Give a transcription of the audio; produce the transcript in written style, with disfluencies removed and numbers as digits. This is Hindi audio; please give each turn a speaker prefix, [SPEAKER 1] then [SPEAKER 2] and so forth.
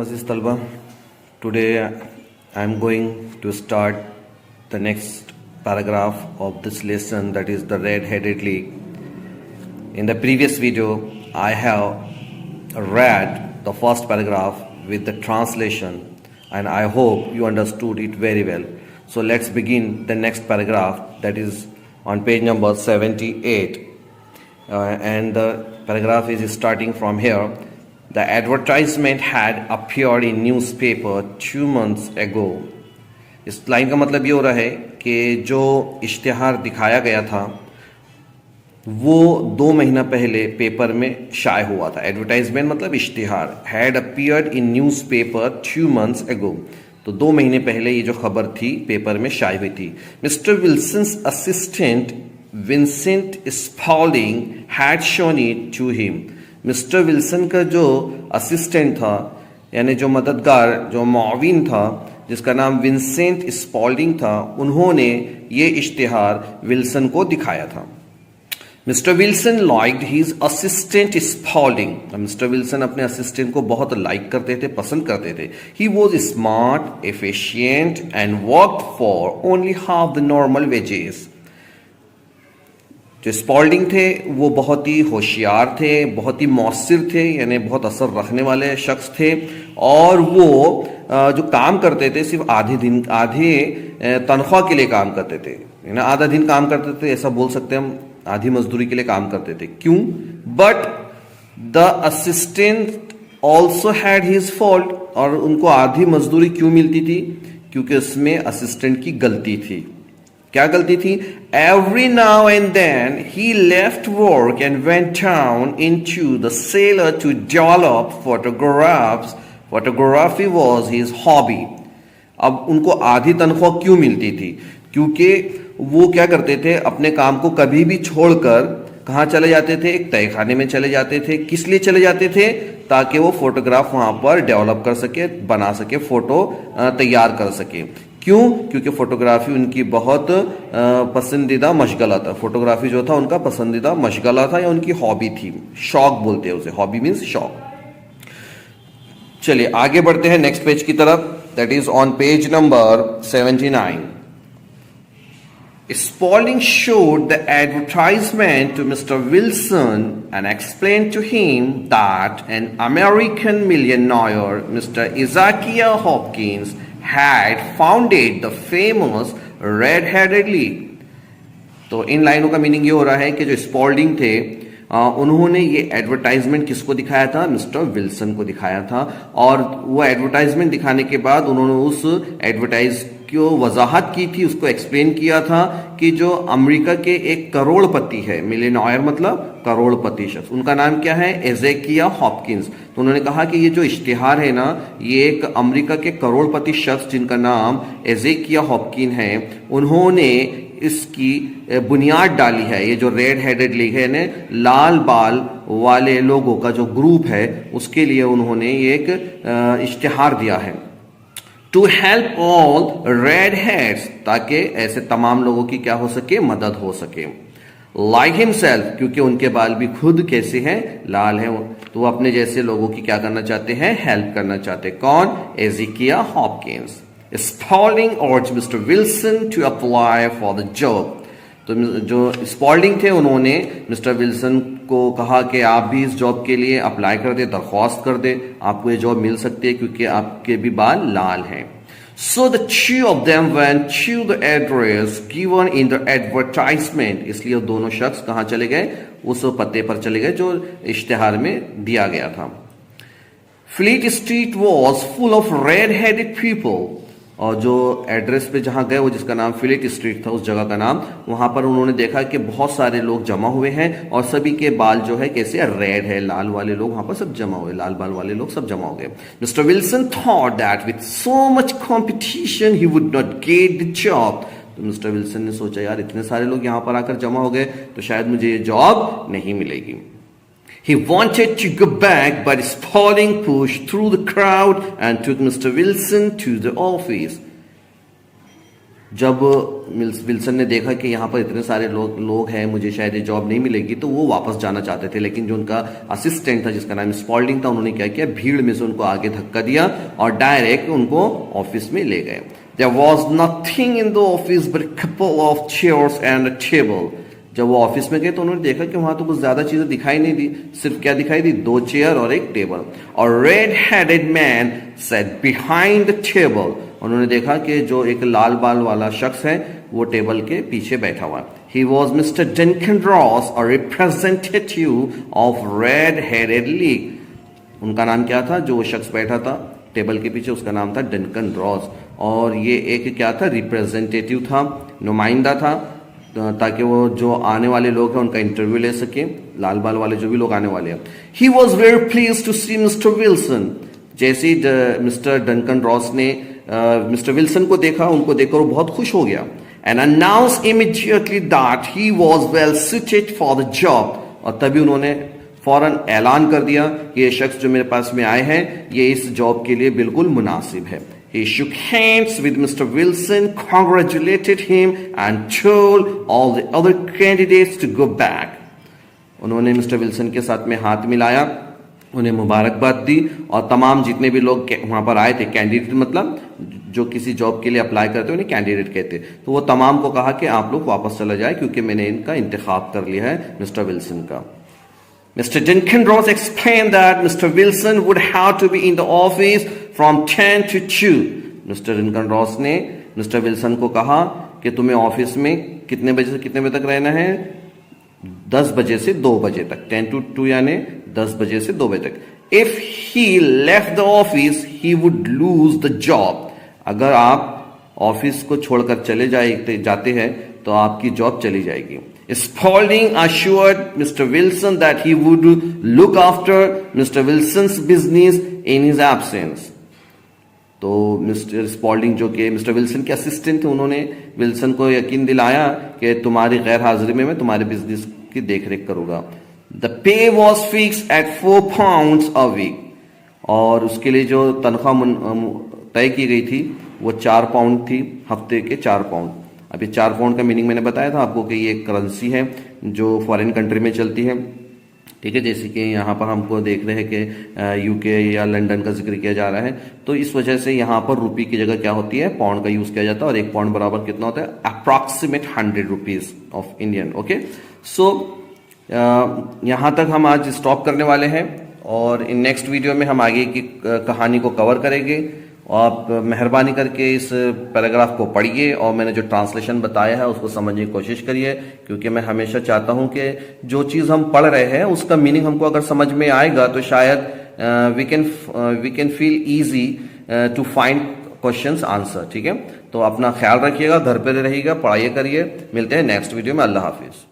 [SPEAKER 1] Aziz Talba, today I am going to start the next paragraph of this lesson, that is the red-headed league. In the previous video, I have read the first paragraph with the translation and I hope you understood it very well. So let's begin the next paragraph, that is on page number 78 and the paragraph is starting from here. The advertisement had appeared in newspaper 2 months ago. इस लाइन का मतलब ये हो रहा है कि जो इश्तिहार दिखाया गया था वो 2 महीना पहले पेपर में शाये हुआ था. एडवर्टाइजमेंट मतलब इश्तिहार. Had appeared in newspaper 2 months ago. तो 2 महीने पहले ये जो खबर थी पेपर में शाये हुई थी. Mr Wilson's assistant Vincent Spaulding had shown it to him. Mr Wilson का जो असिस्टेंट था यानी जो मददगार जो मुआविन था जिसका नाम विंसेंट स्पॉल्डिंग था, उन्होंने ये इश्तिहार विल्सन को दिखाया था. Mr Wilson liked his assistant Spaulding. Mr Wilson अपने असिस्टेंट को बहुत लाइक करते थे, पसंद करते थे. He was smart, efficient and worked for only half the normal wages. जो स्पॉल्डिंग थे वो बहुत ही होशियार थे, बहुत ही मौसर थे, यानी बहुत असर रखने वाले शख्स थे और वो जो काम करते थे सिर्फ आधे तनख्वाह के लिए काम करते थे. आधा दिन काम करते थे, ऐसा बोल सकते हैं हम, आधी मजदूरी के लिए काम करते थे. क्यों? But the assistant also had his fault. और उनको आधी मजदूरी क्यों मिलती थी? क्योंकि उसमें असिस्टेंट की गलती थी. क्या गलती थी? Every now and then he left work and went down into the cellar to develop photographs. Photography was his hobby. अब उनको आधी तनख्वाह क्यों मिलती थी? क्योंकि वो क्या करते थे, अपने काम को कभी भी छोड़कर कहाँ चले जाते थे? एक तहखाने में चले जाते थे. किस लिए चले जाते थे? ताकि वो फोटोग्राफ वहां पर डेवलप कर सके, बना सके, फोटो तैयार कर सके. क्यों? क्योंकि फोटोग्राफी उनकी बहुत पसंदीदा मशगला था. फोटोग्राफी जो था उनका पसंदीदा मशगला था या उनकी हॉबी थी. शौक बोलते हैं उसे. हॉबी मीन्स शौक. चलिए आगे बढ़ते हैं नेक्स्ट पेज की तरफ. That is on page number 79. Spaulding showed the advertisement to Mr. Wilson and explained to him that an American millionaire, Mr. Isaiah Hopkins, had founded the famous Red-Headed League. तो इन लाइनों का मीनिंग ये हो रहा है कि जो स्पॉल्डिंग थे उन्होंने ये एडवर्टाइजमेंट किसको दिखाया था? मिस्टर विल्सन को दिखाया था. और वो एडवर्टाइजमेंट दिखाने के बाद उन्होंने उस एडवर्टाइज को वजाहत की थी, उसको एक्सप्लेन किया था कि जो अमेरिका के एक करोड़पति है, मिलियनेयर मतलब करोड़पति शख्स, उनका नाम क्या है? एज़ेकिया हॉपकिंस. तो उन्होंने कहा कि ये जो इश्तिहार है ना, ये एक अमेरिका के करोड़पति शख्स जिनका नाम एज़ेकिया हॉपकिन है, उन्होंने इसकी बुनियाद डाली है. ये जो रेड हेडेड लीग है ने लाल बाल वाले लोगों का जो ग्रुप है उसके लिए उन्होंने एक इश्तिहार दिया है. To help all red heads, ताकि ऐसे तमाम लोगों की क्या हो सके? मदद हो सके. लाइक हिमसेल्फ, क्योंकि उनके बाल भी खुद कैसे हैं? लाल हैं. तो वो अपने जैसे लोगों की क्या करना चाहते हैं? हेल्प करना चाहते. कौन? एज़ेकिया Hopkins. Spaulding urged Mr. Wilson to apply for the job. तो जो स्पॉल्डिंग थे उन्होंने मिस्टर विल्सन को कहा कि आप भी इस जॉब के लिए अप्लाई कर दे, दरख्वास्त कर दे, आपको ये जॉब मिल सकती है क्योंकि आपके भी बाल लाल हैं. So the two of them went to the address given in the advertisement. इसलिए दोनों शख्स कहाँ चले गए? उस पते पर चले गए जो इश्तिहार में दिया गया था. Fleet Street was full of red-headed people. और जो एड्रेस पे जहां गए वो जिसका नाम फिलेट स्ट्रीट था, उस जगह का नाम, वहां पर उन्होंने देखा कि बहुत सारे लोग जमा हुए हैं और सभी के बाल जो है कैसे? रेड है. लाल वाले लोग वहां पर सब जमा हुए, लाल बाल वाले लोग सब जमा हो गए. Mister Wilson thought that with so much competition he would not get the job. तो मिस्टर विल्सन ने सोचा यार इतने सारे लोग यहाँ पर आकर जमा हो गए तो शायद मुझे ये जॉब नहीं मिलेगी. He wanted to go back, but Spaulding pushed through the crowd and took Mr. Wilson to the office. जब विल्सन ने देखा कि यहाँ पर इतने सारे लोग हैं, मुझे शायद ये जॉब नहीं मिलेगी, तो वो वापस जाना चाहते थे। लेकिन जो उनका असिस्टेंट था जिसका नाम स्पॉल्डिंग था, उन्होंने क्या किया, भीड़ में से उनको आगे धक्का दिया और डायरेक्ट उनको ऑफिस में ले गए। There was nothing in the office but a couple of chairs and a table. जब वो ऑफिस में गए तो उन्होंने देखा कि वहां तो कुछ ज्यादा चीजें दिखाई नहीं दी, सिर्फ क्या दिखाई दी, 2 चेयर और एक टेबल। और red headed man sat behind the table. उन्होंने देखा कि जो एक लाल बाल वाला शख्स है वो टेबल के पीछे बैठा हुआ है। He was Mr. Duncan Ross, a representative of Red Headed League. उनका नाम क्या था, जो शख्स बैठा था टेबल के पीछे, उसका नाम था डनकन रॉस। और ये एक क्या था, रिप्रेजेंटेटिव था, नुमाइंदा था, ताकि वो जो आने वाले लोग हैं उनका इंटरव्यू ले सके, लाल बाल वाले जो भी लोग आने वाले हैं। He was very pleased to see mister Wilson. जैसे ही मिस्टर डनकन रॉस ने मिस्टर विल्सन को देखा, उनको देखकर वो बहुत खुश हो गया। And announce immediately that he was well suited for the job. और तभी उन्होंने फौरन ऐलान कर दिया कि ये शख्स जो मेरे पास में आए हैं ये इस जॉब के लिए बिल्कुल मुनासिब है। He shook hands with Mr. Wilson, congratulated him and told all the other candidates to go back. उन्होंने मिस्टर विल्सन के साथ में हाथ मिलाया, उन्हें मुबारकबाद दी और तमाम जितने भी लोग वहां पर आए थे, कैंडिडेट मतलब जो किसी जॉब के लिए अप्लाई करते उन्हें कैंडिडेट कहते, तो वो तमाम को कहा कि आप लोग वापस चले जाए क्योंकि मैंने इनका इंतखाब कर लिया है मिस्टर विल्सन का। Mr. Duncan Ross explained that Mr. Wilson would have to be in the office from 10 to 2. Mr. Duncan Ross ने मिस्टर विल्सन को कहा कि तुम्हें ऑफिस में कितने बजे से कितने बजे तक रहना है, 10 बजे से 2 बजे तक, 10 to 2 यानी 10 बजे से 2 बजे तक। If he left the office, he would lose the job. अगर आप ऑफिस को छोड़कर चले जाते हैं तो आपकी जॉब चली जाएगी। Spaulding assured Mr. Wilson that he would look after Mr. Wilson's business in his absence. तो मिस्टर स्पॉल्डिंग जो कि मिस्टर विल्सन के असिस्टेंट थे, उन्होंने विल्सन को यकीन दिलाया कि तुम्हारी गैर हाजिरी में मैं तुम्हारे बिजनेस की देखरेख करूंगा। The pay was fixed at £4 a week. और उसके लिए जो तनख्वाह तय की गई थी वो £4 थी, हफ्ते के £4। अभी £4 का मीनिंग मैंने बताया था आपको कि ये एक करेंसी है जो फॉरेन कंट्री में चलती है, ठीक है। जैसे कि यहाँ पर हमको देख रहे हैं कि यूके या लंदन का जिक्र किया जा रहा है, तो इस वजह से यहाँ पर रुपये की जगह क्या होती है, पाउंड का यूज किया जाता है। और एक पाउंड बराबर कितना होता है, approximate 100 rupees of Indian. Okay, so यहाँ तक हम आज स्टॉप करने वाले हैं और इन नेक्स्ट वीडियो में हम आगे की कहानी को कवर करेंगे। आप मेहरबानी करके इस पैराग्राफ को पढ़िए और मैंने जो ट्रांसलेशन बताया है उसको समझने की कोशिश करिए, क्योंकि मैं हमेशा चाहता हूं कि जो चीज़ हम पढ़ रहे हैं उसका मीनिंग हमको अगर समझ में आएगा तो शायद we can feel easy to find questions answer. ठीक है, तो अपना ख्याल रखिएगा, घर पे रहिएगा, पढ़ाई करिए। मिलते हैं नेक्स्ट वीडियो में। अल्लाह हाफिज।